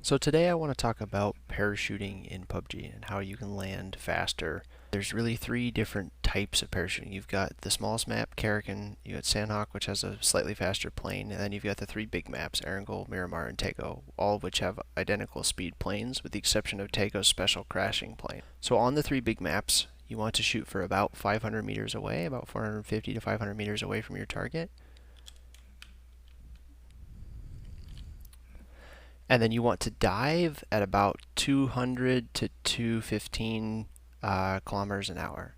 So today I want to talk about parachuting in PUBG and how you can land faster. There's really three different types of parachuting. You've got the smallest map, Karakin, you got Sandhawk, which has a slightly faster plane, and then you've got the three big maps, Erangel, Miramar, and Tego, all of which have identical speed planes, with the exception of Tego's special crashing plane. So on the three big maps, you want to shoot for about 500 meters away, about 450 to 500 meters away from your target. And then you want to dive at about 200 to 215 kilometers an hour.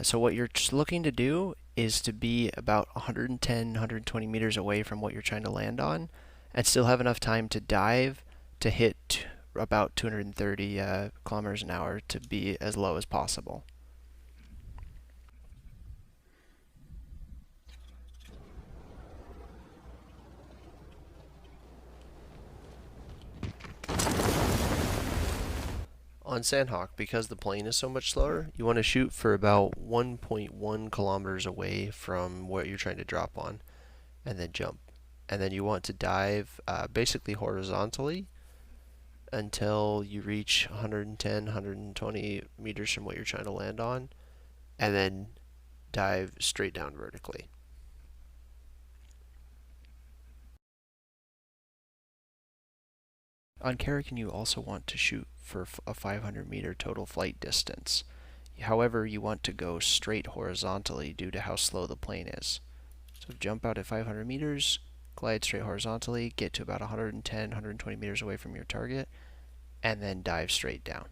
So what you're just looking to do is to be about 110, 120 meters away from what you're trying to land on, and still have enough time to dive to hit about 230 kilometers an hour to be as low as possible. On Sandhawk, because the plane is so much slower, you want to shoot for about 1.1 kilometers away from what you're trying to drop on, and then jump. And then you want to dive basically horizontally until you reach 110, 120 meters from what you're trying to land on, and then dive straight down vertically. On Karakin, you also want to shoot for a 500-meter total flight distance. However, you want to go straight horizontally due to how slow the plane is. So jump out at 500 meters, glide straight horizontally, get to about 110, 120 meters away from your target, and then dive straight down.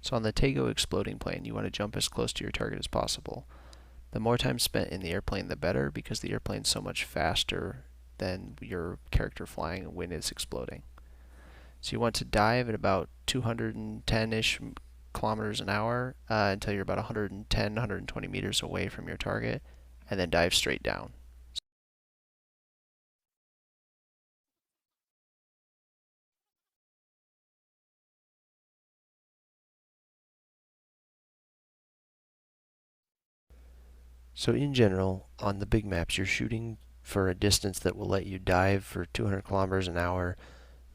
So on the Tego exploding plane, you want to jump as close to your target as possible. The more time spent in the airplane, the better, because the airplane's so much faster than your character flying when it's exploding. So you want to dive at about 210-ish kilometers an hour until you're about 110, 120 meters away from your target, and then dive straight down. So in general, on the big maps, you're shooting for a distance that will let you dive for 200 kilometers an hour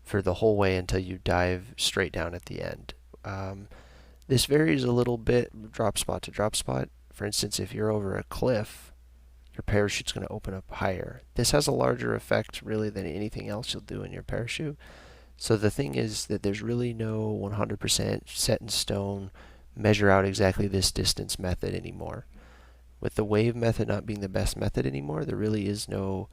for the whole way until you dive straight down at the end. This varies a little bit drop spot to drop spot. For instance, if you're over a cliff, your parachute's going to open up higher. This has a larger effect really than anything else you'll do in your parachute. So the thing is that there's really no 100% set in stone, measure out exactly this distance method anymore. With the wave method not being the best method anymore, there really is no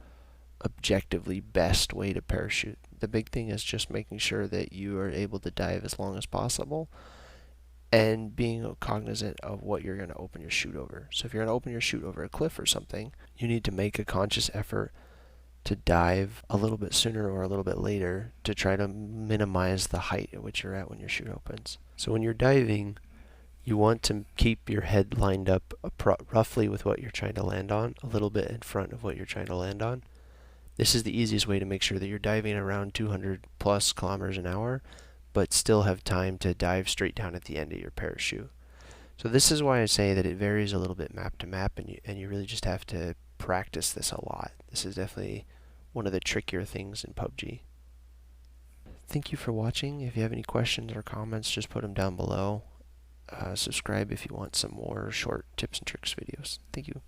objectively best way to parachute. The big thing is just making sure that you are able to dive as long as possible and being cognizant of what you're going to open your chute over. So if you're going to open your chute over a cliff or something, you need to make a conscious effort to dive a little bit sooner or a little bit later to try to minimize the height at which you're at when your chute opens. So when you're diving, you want to keep your head lined up roughly with what you're trying to land on, a little bit in front of what you're trying to land on. This is the easiest way to make sure that you're diving around 200 plus kilometers an hour, but still have time to dive straight down at the end of your parachute. So this is why I say that it varies a little bit map to map, and you really just have to practice this a lot. This is definitely one of the trickier things in PUBG. Thank you for watching. If you have any questions or comments, just put them down below. Subscribe if you want some more short tips and tricks videos. Thank you.